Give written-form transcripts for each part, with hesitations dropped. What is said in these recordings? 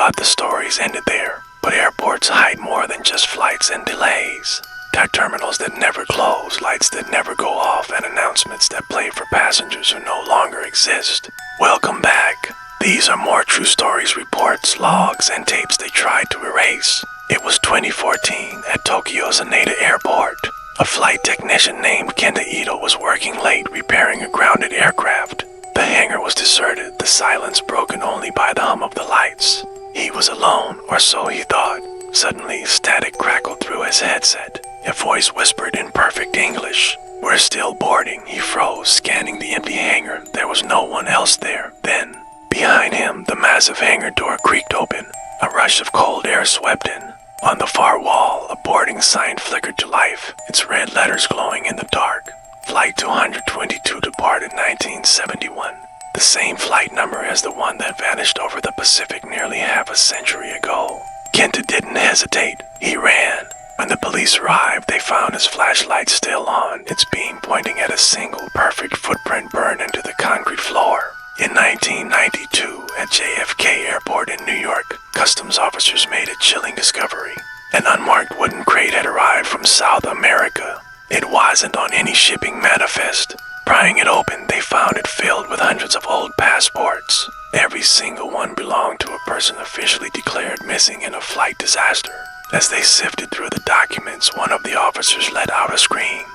thought the stories ended there, but airports hide more than just flights and delays. There are terminals that never close, lights that never go off, and announcements that play for passengers who no longer exist. Welcome back. These are more true stories, reports, logs, and tapes they tried to erase. It was 2014 at Tokyo's Haneda Airport. A flight technician named Kenta Ito was working late repairing a grounded aircraft. The hangar was deserted, the silence broken only by the hum of the lights. He was alone, or so he thought. Suddenly, static crackled through his headset. A voice whispered in perfect English. "We're still boarding." He froze, scanning the empty hangar. There was no one else there. Then, behind him, the massive hangar door creaked open. A rush of cold air swept in. On the far wall, a boarding sign flickered to life, its red letters glowing in the dark. Flight 222 departed 1971. The same flight number as the one that vanished over the Pacific nearly half a century ago. Kenta didn't hesitate. He ran. When the police arrived, they found his flashlight still on, its beam pointing at a single perfect footprint burned into the concrete floor. In 1992, at JFK Airport in New York, customs officers made a chilling discovery. An unmarked wooden crate had arrived from South America. It wasn't on any shipping manifest. Prying it open, they found it filled with hundreds of old passports. Every single one belonged to a person officially declared missing in a flight disaster. As they sifted through the documents, one of the officers let out a scream.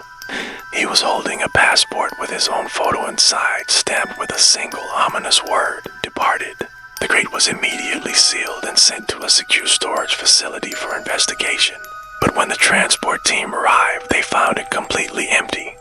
He was holding a passport with his own photo inside, stamped with a single ominous word, "Departed." The crate was immediately sealed and sent to a secure storage facility for investigation. But when the transport team arrived, they found it completely empty.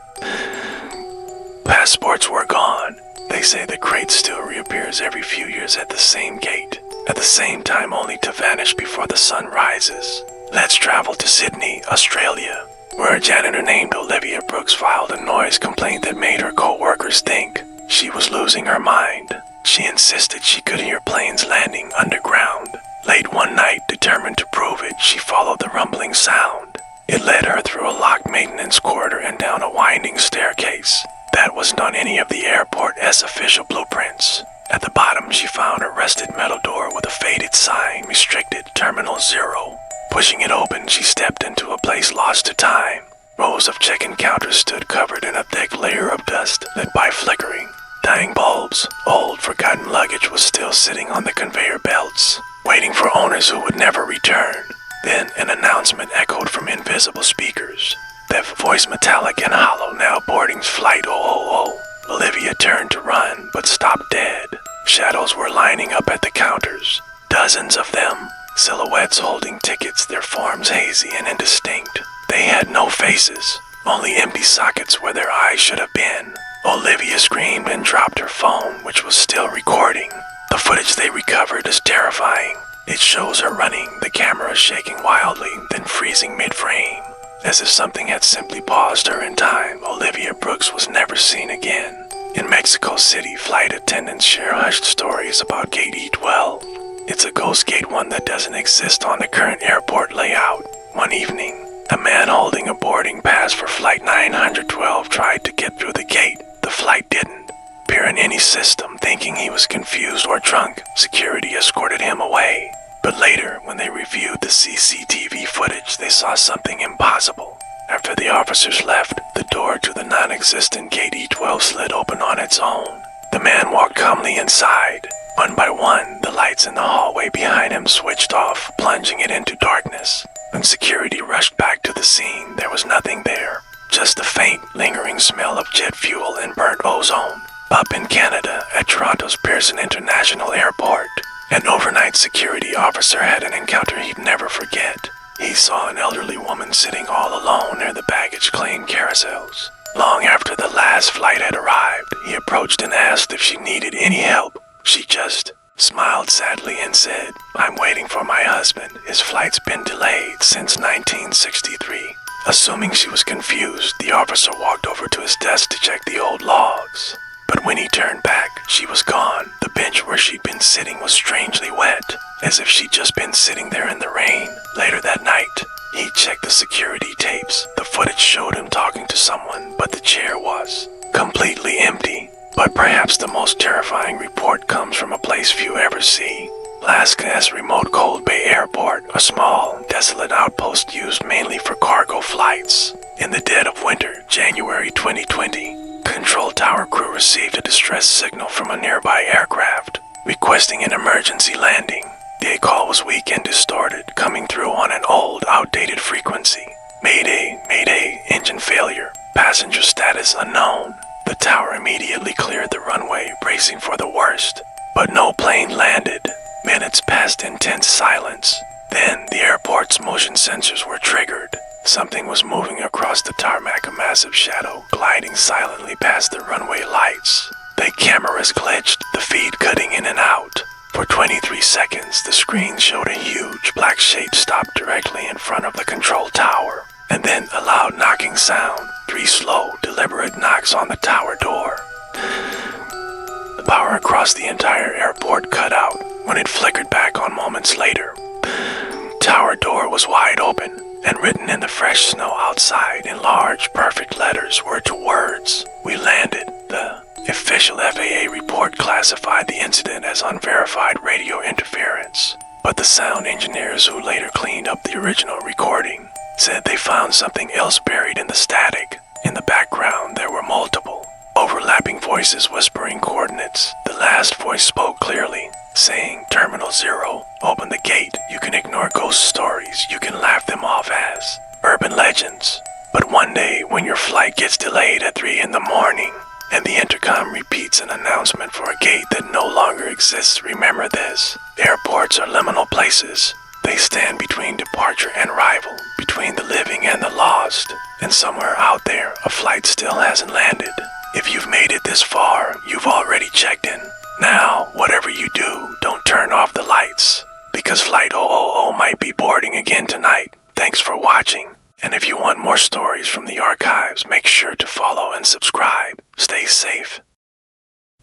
Passports were gone. They say the crate still reappears every few years at the same gate, at the same time only to vanish before the sun rises. Let's travel to Sydney, Australia, where a janitor named Olivia Brooks filed a noise complaint that made her co-workers think she was losing her mind. She insisted she could hear planes landing underground. Late one night, determined to prove it, she followed the rumbling sound. It led her through a locked maintenance corridor and down a winding staircase. That wasn't on any of the airport's official blueprints. At the bottom, she found a rusted metal door with a faded sign, restricted Terminal 0. Pushing it open, she stepped into a place lost to time. Rows of check-in counters stood covered in a thick layer of dust lit by flickering, dying bulbs. Old, forgotten luggage was still sitting on the conveyor belts, waiting for owners who would never return. Then an announcement echoed from invisible speakers. That voice metallic and hollow, "Now boarding's flight 000. Olivia turned to run, but stopped dead. Shadows were lining up at the counters. Dozens of them. Silhouettes holding tickets, their forms hazy and indistinct. They had no faces, only empty sockets where their eyes should have been. Olivia screamed and dropped her phone, which was still recording. The footage they recovered is terrifying. It shows her running, the camera shaking wildly, then freezing mid-frame. As if something had simply paused her in time, Olivia Brooks was never seen again. In Mexico City, flight attendants share hushed stories about Gate E12. It's a ghost gate, one that doesn't exist on the current airport layout. One evening, a man holding a boarding pass for flight 912 tried to get through the gate. The flight didn't appear in any system. Thinking he was confused or drunk, security escorted him away. But later, when they reviewed the CCTV footage, they saw something impossible. After the officers left, the door to the non-existent Gate E12 slid open on its own. The man walked calmly inside. One by one, the lights in the hallway behind him switched off, plunging it into darkness. When security rushed back to the scene, there was nothing there. Just a faint, lingering smell of jet fuel and burnt ozone. Up in Canada, at Toronto's Pearson International Airport, an overnight security officer had an encounter he'd never forget. He saw an elderly woman sitting all alone near the baggage claim carousels. Long after the last flight had arrived, he approached and asked if she needed any help. She just smiled sadly and said, "I'm waiting for my husband. His flight's been delayed since 1963. Assuming she was confused, the officer walked over to his desk to check the old logs. But when he turned back, she was gone. The bench where she'd been sitting was strangely wet, as if she'd just been sitting there in the rain. Later that night, he checked the security tapes. The footage showed him talking to someone, but the chair was completely empty. But perhaps the most terrifying report comes from a place few ever see. Alaska has a remote Cold Bay Airport, a small, desolate outpost used mainly for cargo flights. In the dead of winter, January 2020, control tower crew received a distress signal from a nearby aircraft, requesting an emergency landing. The call was weak and distorted, coming through on an old, outdated frequency. Mayday, mayday, engine failure, passenger status unknown. The tower immediately cleared the runway, bracing for the worst. But no plane landed. Minutes passed in tense silence. Then the airport's motion sensors were triggered. Something was moving across the tarmac, a massive shadow, gliding silently past the runway lights. The cameras glitched, the feed cutting in and out. For 23 seconds, the screen showed a huge black shape stop directly in front of the control tower. And then a loud knocking sound, 3 slow, deliberate knocks on the tower door. The power across the entire airport cut out when it flickered back on moments later. Tower door was wide open, and written in the fresh snow outside in large, perfect letters were 2 words: "We landed." The official FAA report classified the incident as unverified radio interference, but the sound engineers who later cleaned up the original recording said they found something else buried in the static. In the background, there were multiple, overlapping voices whispering coordinates. The last voice spoke clearly, saying, "Terminal 0, open the gate. You can ignore ghost stories. You can laugh them off as urban legends. But one day, when your flight gets delayed at 3 in the morning, and the intercom repeats an announcement for a gate that no longer exists, remember this. Airports are liminal places. They stand between departure and arrival, between the living and the lost. And somewhere out there, a flight still hasn't landed. If you've made it this far, you've already checked in. Now, whatever you do, don't turn off the lights, because Flight 000 might be boarding again tonight. Thanks for watching. And if you want more stories from the archives, make sure to follow and subscribe. Stay safe.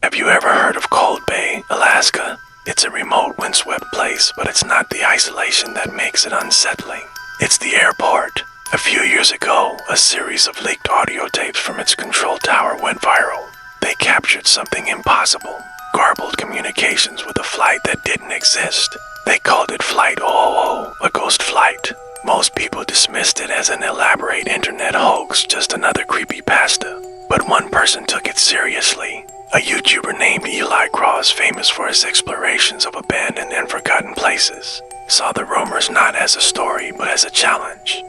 Have you ever heard of Cold Bay, Alaska? It's a remote, windswept place, but it's not the isolation that makes it unsettling. It's the airport. A few years ago, a series of leaked audio tapes from its control tower went viral. They captured something impossible, garbled communications with a flight that didn't exist. They called it Flight 000, a ghost flight. Most people dismissed it as an elaborate internet hoax, just another creepypasta. But one person took it seriously. A YouTuber named Eli Cross, famous for his explorations of abandoned and forgotten places, saw the rumors not as a story, but as a challenge.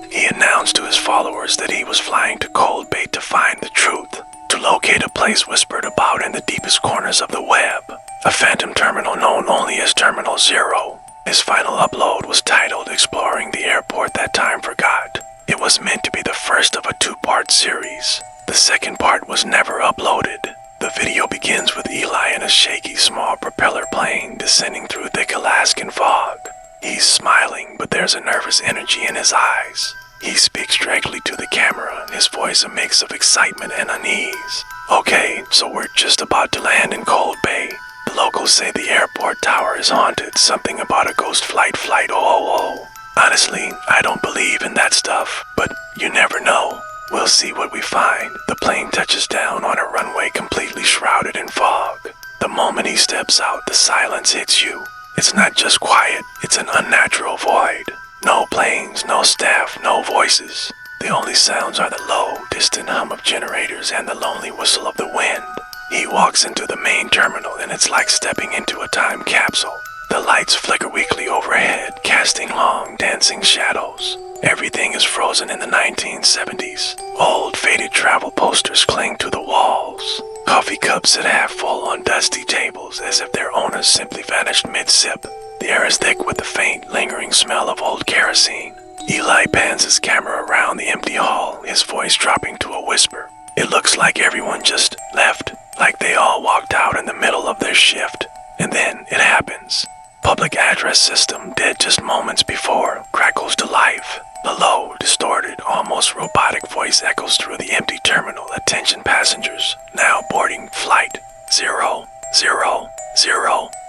He announced to his followers that he was flying to Cold Bay to find the truth, to locate a place whispered about in the deepest corners of the web, a phantom terminal known only as Terminal 0. His final upload was titled "Exploring the Airport That Time Forgot." It was meant to be the first of a 2-part series. The second part was never uploaded. The video begins with Eli in a shaky, small propeller plane descending through thick Alaskan fog. He's smiling, but there's a nervous energy in his eyes. He speaks directly to the camera, his voice a mix of excitement and unease. "Okay, so we're just about to land in Cold Bay. The locals say the airport tower is haunted, something about a ghost flight, Flight 000. Honestly, I don't believe in that stuff, but you never know. We'll see what we find." The plane touches down on a runway completely shrouded in fog. The moment he steps out, the silence hits you. It's not just quiet, it's an unnatural void. No planes, no staff, no voices. The only sounds are the low, distant hum of generators and the lonely whistle of the wind. He walks into the main terminal and it's like stepping into a time capsule. The lights flicker weakly overhead, casting long, dancing shadows. Everything is frozen in the 1970s. Old, faded travel posters cling to the walls. Coffee cups sit half full on dusty tables as if their owners simply vanished mid-sip. The air is thick with the faint, lingering smell of old kerosene. Eli pans his camera around the empty hall, his voice dropping to a whisper. It looks like everyone just left, like they all walked out in the middle of their shift. And then it happens. Public address system, dead just moments before, crackles to life. The low, distorted, almost robotic voice echoes through the empty terminal. "Attention passengers, now boarding Flight 000.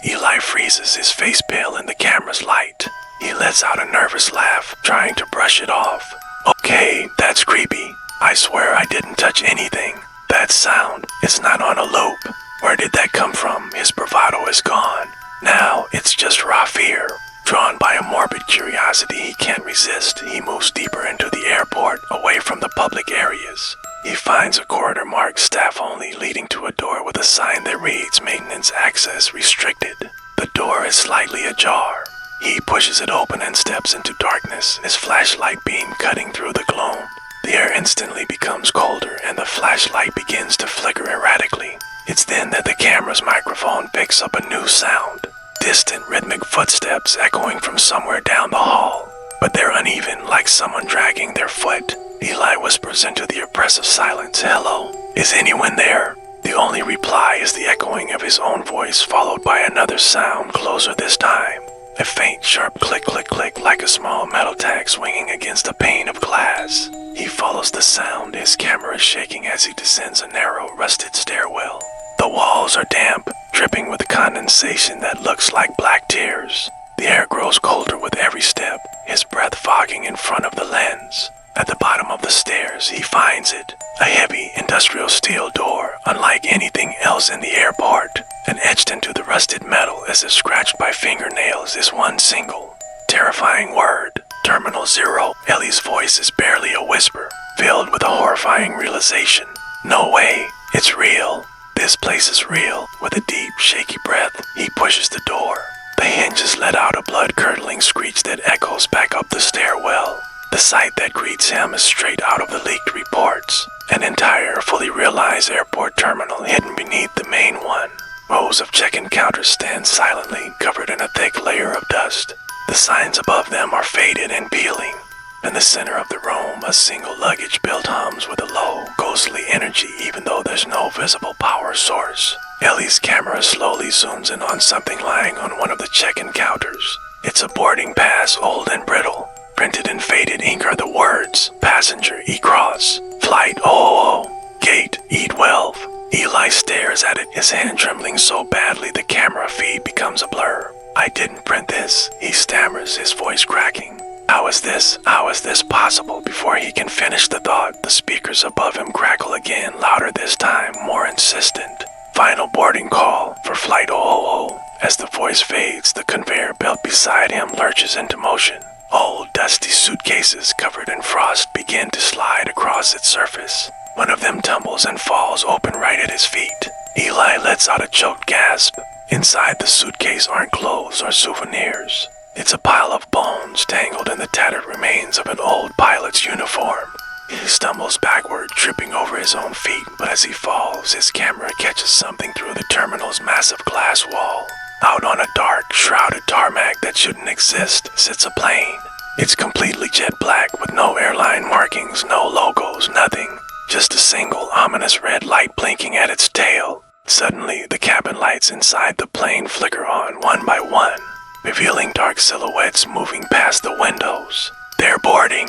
Eli freezes, his face pale in the camera's light. He lets out a nervous laugh, trying to brush it off. "Okay, that's creepy. I swear I didn't touch anything. That sound, it's not on a loop. Where did that come from?" His bravado is gone. Now it's just raw fear. Drawn by a morbid curiosity he can't resist, he moves deeper into the airport, away from the public areas. He finds a corridor marked staff only, leading to a door with a sign that reads maintenance access restricted. The door is slightly ajar. He pushes it open and steps into darkness, his flashlight beam cutting through the gloom. The air instantly becomes colder and the flashlight begins to flicker erratically. It's then that the camera's microphone picks up a new sound. Distant rhythmic footsteps echoing from somewhere down the hall. But they're uneven, like someone dragging their foot. Eli whispers into the oppressive silence, "Hello, is anyone there?" The only reply is the echoing of his own voice, followed by another sound, closer this time. A faint, sharp click, click, click, like a small metal tag swinging against a pane of glass. He follows the sound, his camera shaking as he descends a narrow, rusted stairwell. The walls are damp, dripping with condensation that looks like black tears. The air grows colder with every step, his breath fogging in front of the lens. At the bottom of the stairs, he finds it. A heavy industrial steel door, unlike anything else in the airport. And etched into the rusted metal as if scratched by fingernails is one single, terrifying word. Terminal 0. Ellie's voice is barely a whisper, filled with a horrifying realization. No way, it's real. This place is real. With a deep, shaky breath, he pushes the door. The hinges let out a blood-curdling screech that echoes back up the stairwell. The sight that greets him is straight out of the leaked reports. An entire, fully realized airport terminal hidden beneath the main one. Rows of check-in counters stand silently, covered in a thick layer of dust. The signs above them are faded and peeling. In the center of the room, a single luggage belt hums with a low, ghostly energy even though there's no visible power source. Ellie's camera slowly zooms in on something lying on one of the check-in counters. It's a boarding pass, old and brittle. Printed in faded ink are the words, Passenger E-Cross, Flight 000, Gate E12. Eli stares at it, his hand trembling so badly the camera feed becomes a blur. "I didn't print this," he stammers, his voice cracking. How is this possible? Before he can finish the thought, the speakers above him crackle again, louder this time, more insistent. Final boarding call for Flight 000. As the voice fades, the conveyor belt beside him lurches into motion. Old, dusty suitcases covered in frost begin to slide across its surface. One of them tumbles and falls open right at his feet. Eli lets out a choked gasp. Inside the suitcase aren't clothes or souvenirs. It's a pile of bones tangled in the tattered remains of an old pilot's uniform. He stumbles backward, tripping over his own feet, but as he falls, his camera catches something through the terminal's massive glass wall. Out on a dark, shrouded tarmac that shouldn't exist sits a plane. It's completely jet black with no airline markings, no logos, nothing. Just a single ominous red light blinking at its tail. Suddenly, the cabin lights inside the plane flicker on one by one, revealing dark silhouettes moving past the windows. They're boarding,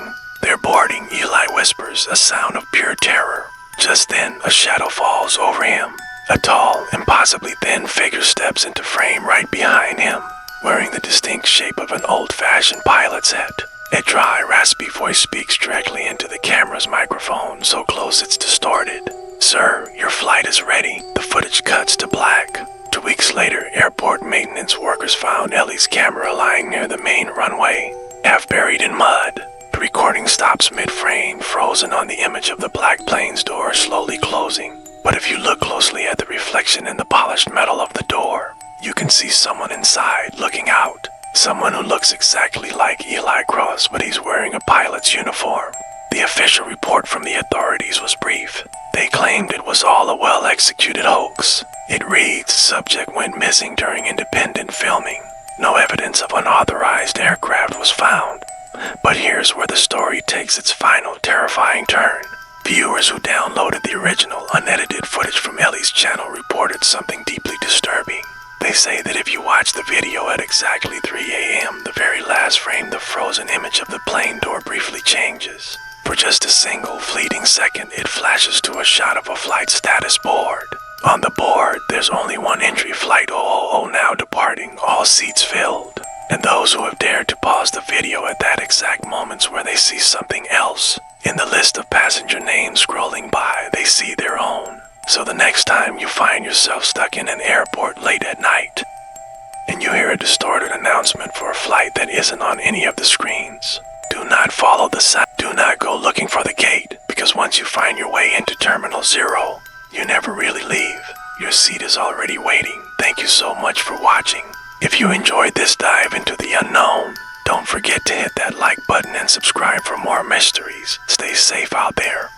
Eli whispers, a sound of pure terror. Just then, a shadow falls over him. A tall, impossibly thin figure steps into frame right behind him, wearing the distinct shape of an old-fashioned pilot's hat. A dry, raspy voice speaks directly into the camera's microphone, so close it's distorted. "Sir, your flight is ready." The footage cuts to black. 2 weeks later, airport maintenance workers found Ellie's camera lying near the main runway, half buried in mud. The recording stops mid-frame, frozen on the image of the black plane's door slowly closing. But if you look closely at the reflection in the polished metal of the door, you can see someone inside looking out. Someone who looks exactly like Eli Cross, but he's wearing a pilot's uniform. The official report from the authorities was brief. They claimed it was all a well-executed hoax. It reads, subject went missing during independent filming. No evidence of unauthorized aircraft was found. But here's where the story takes its final terrifying turn. Viewers who downloaded the original, unedited footage from Ellie's channel reported something deeply disturbing. They say that if you watch the video at exactly 3 a.m., the very last frame, the frozen image of the plane door briefly changes. For just a single fleeting second, it flashes to a shot of a flight status board. On the board, there's only one entry, Flight 000 now departing, all seats filled. And those who have dared to pause the video at that exact moment where they see something else. In the list of passenger names scrolling by, they see their own. So the next time you find yourself stuck in an airport late at night, and you hear a distorted announcement for a flight that isn't on any of the screens. Do not follow the sign. Do not go looking for the gate, because once you find your way into Terminal 0, you never really leave. Your seat is already waiting. Thank you so much for watching. If you enjoyed this dive into the unknown, don't forget to hit that like button and subscribe for more mysteries. Stay safe out there.